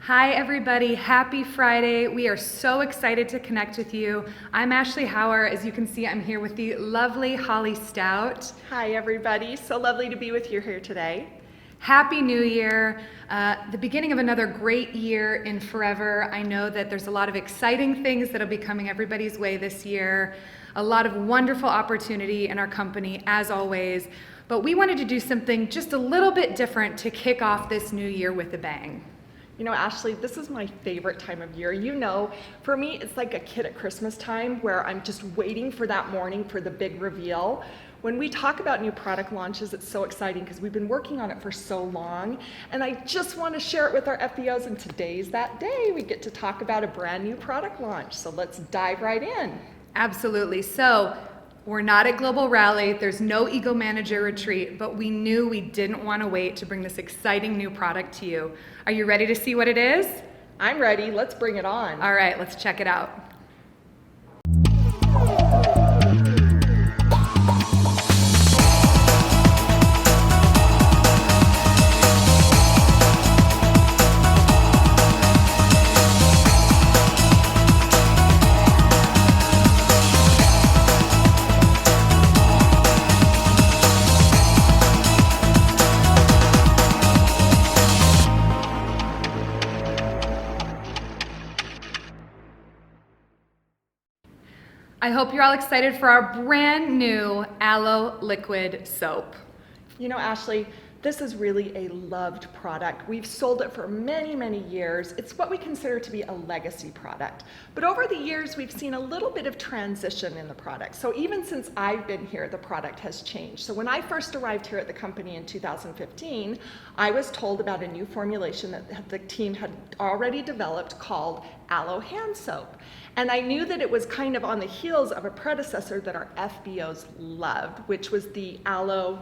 Hi everybody, happy Friday. We are so excited to connect with you. I'm Ashley Hauer. As you can see, I'm here with the lovely Holly Stout. Hi everybody, so lovely to be with you here today. Happy New Year, the beginning of another great year in Forever. I know that there's a lot of exciting things that'll be coming everybody's way this year, a lot of wonderful opportunity in our company as always, but we wanted to do something just a little bit different to kick off this new year with a bang. You know, Ashley, this is my favorite time of year. You know, for me, it's like a kid at Christmas time where I'm just waiting for that morning for the big reveal. When we talk about new product launches, it's so exciting because we've been working on it for so long. And I just want to share it with our FBOs, and today's that day. We get to talk about a brand new product launch. So let's dive right in. Absolutely. So we're not at Global Rally, there's no Ego Manager Retreat, but we knew we didn't want to wait to bring this exciting new product to you. Are you ready to see what it is? I'm ready, let's bring it on. All right, let's check it out. I hope you're all excited for our brand new Aloe Liquid Soap. You know, Ashley, this is really a loved product. We've sold it for many, many years. It's what we consider to be a legacy product. But over the years, we've seen a little bit of transition in the product. So even since I've been here, the product has changed. So when I first arrived here at the company in 2015, I was told about a new formulation that the team had already developed called Aloe Hand Soap. And I knew that it was kind of on the heels of a predecessor that our FBOs loved, which was the Aloe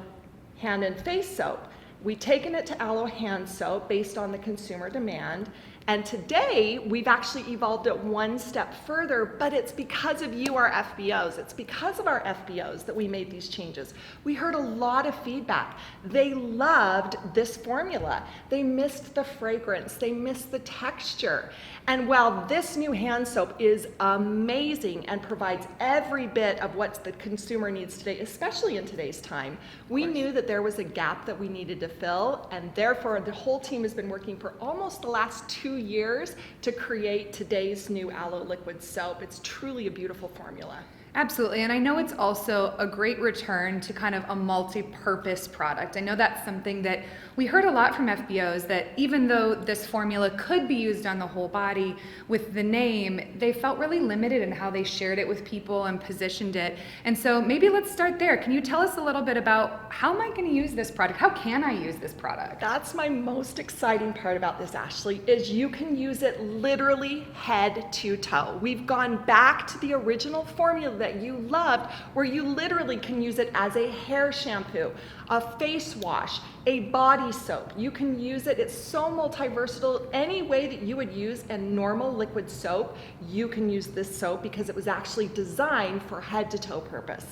Hand and Face Soap. We've taken it to Aloe Hand Soap based on the consumer demand. And today, we've actually evolved it one step further, but it's because of you, our FBOs. It's because of our FBOs that we made these changes. We heard a lot of feedback. They loved this formula. They missed the fragrance. They missed the texture. And while this new hand soap is amazing and provides every bit of what the consumer needs today, especially in today's time, we knew that there was a gap that we needed to fill, and therefore the whole team has been working for almost the last 2 years to create today's new Aloe Liquid Soap. It's truly a beautiful formula. Absolutely, and I know it's also a great return to kind of a multi-purpose product. I know that's something that we heard a lot from FBOs, that even though this formula could be used on the whole body with the name, they felt really limited in how they shared it with people and positioned it. And so maybe let's start there. Can you tell us a little bit about how am I going to use this product? How can I use this product? That's my most exciting part about this, Ashley, is you can use it literally head to toe. We've gone back to the original formula that you loved, where you literally can use it as a hair shampoo, a face wash, a body soap. You can use it, it's so multi-versatile. Any way that you would use a normal liquid soap, you can use this soap because it was actually designed for head to toe purpose.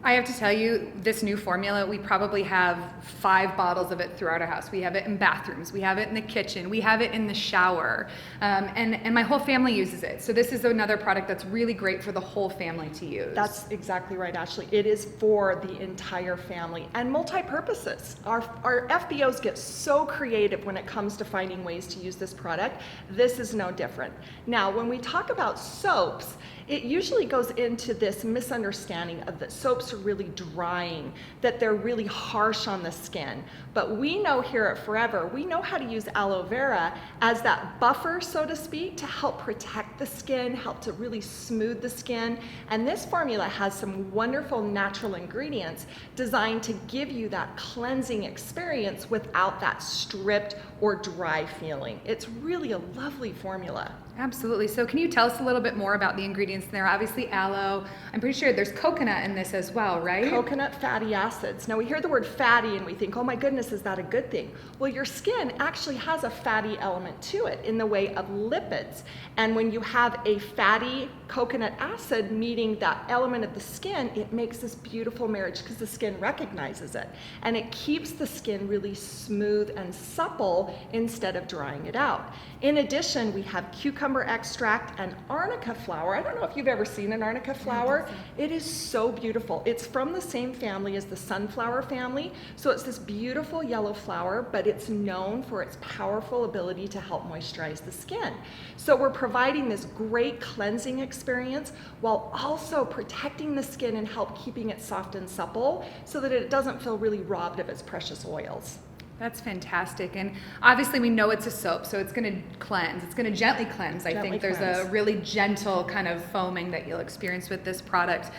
I have to tell you, this new formula, we probably have 5 bottles of it throughout our house. We have it in bathrooms, we have it in the kitchen, we have it in the shower, and my whole family uses it. So this is another product that's really great for the whole family to use. That's exactly right, Ashley. It is for the entire family and multi-purposes. Our FBOs get so creative when it comes to finding ways to use this product. This is no different. Now, when we talk about soaps, it usually goes into this misunderstanding of that soaps are really drying, that they're really harsh on the skin. But we know here at Forever, we know how to use aloe vera as that buffer, so to speak, to help protect the skin, help to really smooth the skin. And this formula has some wonderful natural ingredients designed to give you that cleansing experience without that stripped or dry feeling. It's really a lovely formula. Absolutely. So can you tell us a little bit more about the ingredients in there? Obviously aloe. I'm pretty sure there's coconut in this as well. well, right? Coconut fatty acids. Now we hear the word fatty and we think, oh my goodness, is that a good thing? Well, your skin actually has a fatty element to it in the way of lipids. And when you have a fatty coconut acid meeting that element of the skin, it makes this beautiful marriage because the skin recognizes it. And it keeps the skin really smooth and supple instead of drying it out. In addition, we have cucumber extract and arnica flower. I don't know if you've ever seen an arnica flower. It is so beautiful. It's from the same family as the sunflower family. So it's this beautiful yellow flower, but it's known for its powerful ability to help moisturize the skin. So we're providing this great cleansing experience while also protecting the skin and help keeping it soft and supple so that it doesn't feel really robbed of its precious oils. That's fantastic. And obviously we know it's a soap, so it's going to cleanse. It's going to gently cleanse. I think there's a really gentle kind of foaming that you'll experience with this product.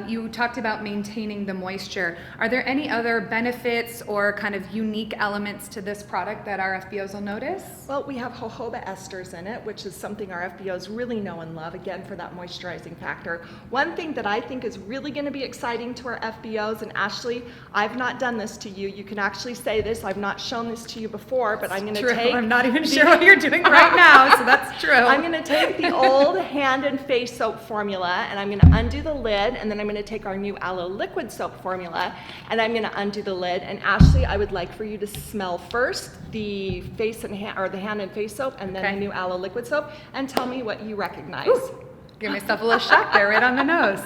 You talked about maintaining the moisture. Are there any other benefits or kind of unique elements to this product that our FBOs will notice? Well, we have jojoba esters in it, which is something our FBOs really know and love, again, for that moisturizing factor. One thing that I think is really going to be exciting to our FBOs, and Ashley, I've not done this to you. You can actually say this. I've not shown this to you before, but I'm going to take... I'm not even sure what you're doing right now, so that's true. I'm going to take the old hand and face soap formula, and I'm going to undo the lid, and then I'm going to take our new aloe liquid soap formula, and I'm going to undo the lid. And Ashley, I would like for you to smell first the face and hand, or the hand and face soap, and then the new aloe liquid soap, and tell me what you recognize. Ooh, give myself a little shock there, right on the nose.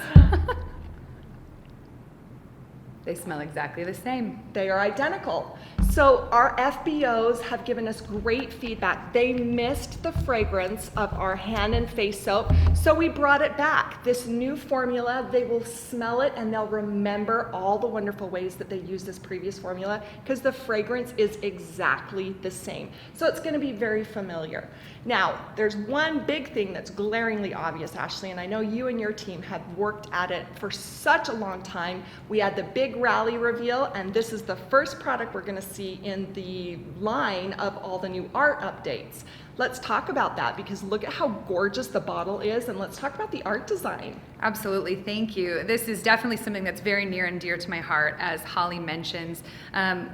They smell exactly the same. They are identical. So our FBOs have given us great feedback. They missed the fragrance of our hand and face soap, so we brought it back. This new formula, they will smell it and they'll remember all the wonderful ways that they used this previous formula because the fragrance is exactly the same. So it's going to be very familiar. Now, there's one big thing that's glaringly obvious, Ashley, and I know you and your team have worked at it for such a long time. We had the big rally reveal, and this is the first product we're going to see in the line of all the new art updates. Let's talk about that because look at how gorgeous the bottle is, and let's talk about the art design. Absolutely, thank you. This is definitely something that's very near and dear to my heart, as Holly mentions.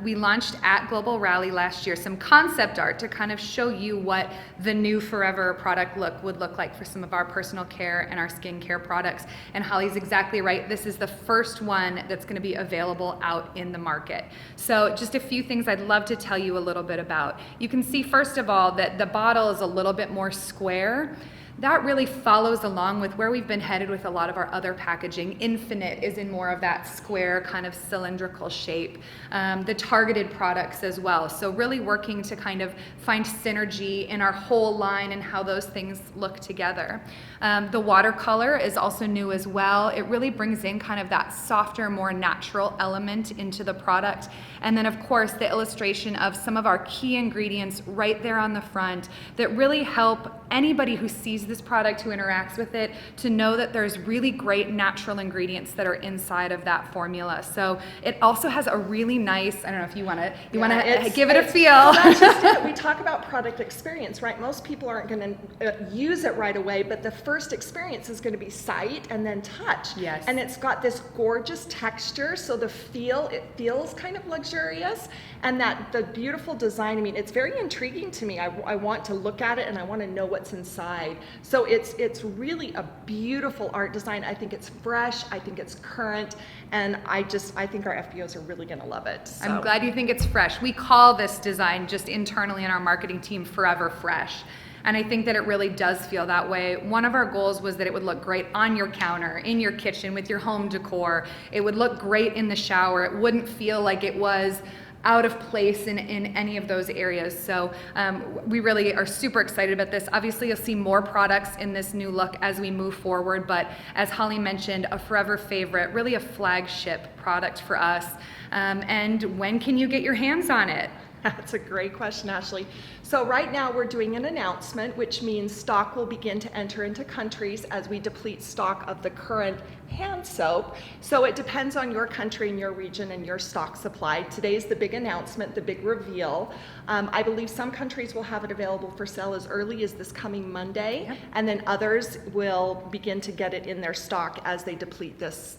We launched at Global Rally last year some concept art to kind of show you what the new Forever product look would look like for some of our personal care and our skincare products. And Holly's exactly right. This is the first one that's going to be available out in the market. So just a few things I'd love to tell you a little bit about. You can see, first of all, that the bottle is a little bit more square. That really follows along with where we've been headed with a lot of our other packaging. Infinite is in more of that square kind of cylindrical shape. The targeted products as well. So really working to kind of find synergy in our whole line and how those things look together. The watercolor is also new as well. It really brings in kind of that softer, more natural element into the product. And then of course the illustration of some of our key ingredients right there on the front that really help anybody who sees this product, who interacts with it, to know that there's really great natural ingredients that are inside of that formula. So it also has a really nice, I don't know if you want to give it a feel. That's just it. We talk about product experience, right? Most people aren't going to use it right away, but the first experience is going to be sight and then touch. Yes. And it's got this gorgeous texture, so it feels kind of luxurious, and that the beautiful design, I mean, it's very intriguing to me. I want to look at it and I want to know what's inside. So it's really a beautiful art design. I think it's fresh, I think it's current, and I think our FBOs are really going to love it. So. I'm glad you think it's fresh. We call this design just internally in our marketing team Forever Fresh. And I think that it really does feel that way. One of our goals was that it would look great on your counter, in your kitchen, with your home decor. It would look great in the shower. It wouldn't feel like it was out of place in any of those areas. So we really are super excited about this. Obviously, you'll see more products in this new look as we move forward, but as Holly mentioned, a forever favorite, really a flagship product for us. And when can you get your hands on it? That's a great question, Ashley. So right now we're doing an announcement, which means stock will begin to enter into countries as we deplete stock of the current hand soap. So it depends on your country and your region and your stock supply. Today's the big announcement, the big reveal. I believe some countries will have it available for sale as early as this coming Monday, Yep. and then others will begin to get it in their stock as they deplete this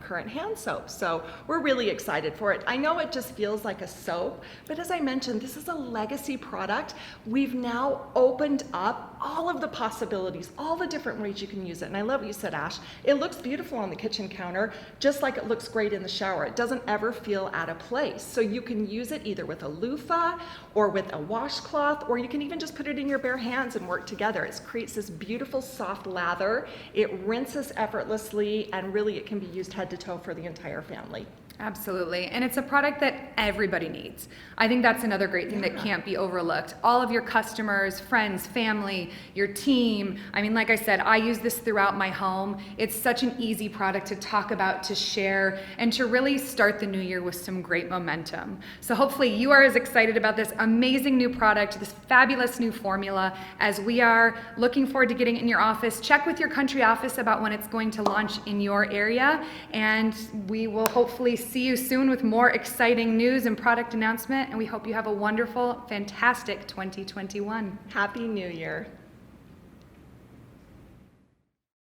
current hand soap. So we're really excited for it. I know it just feels like a soap, but as I mentioned, this is a legacy product. We've now opened up all of the possibilities, all the different ways you can use it. And I love what you said, Ash. It looks beautiful on the kitchen counter, just like it looks great in the shower. It doesn't ever feel out of place. So you can use it either with a loofah or with a washcloth, or you can even just put it in your bare hands and work together. It creates this beautiful soft lather. It rinses effortlessly, and really it can be used head to toe for the entire family. Absolutely. And it's a product that everybody needs. I think that's another great thing that can't be overlooked. All of your customers, friends, family, your team. I mean, like I said, I use this throughout my home. It's such an easy product to talk about, to share, and to really start the new year with some great momentum. So hopefully you are as excited about this amazing new product, this fabulous new formula, as we are. Looking forward to getting it in your office. Check with your country office about when it's going to launch in your area, and we will hopefully see you soon with more exciting news and product announcement, and we hope you have a wonderful, fantastic 2021. Happy New Year.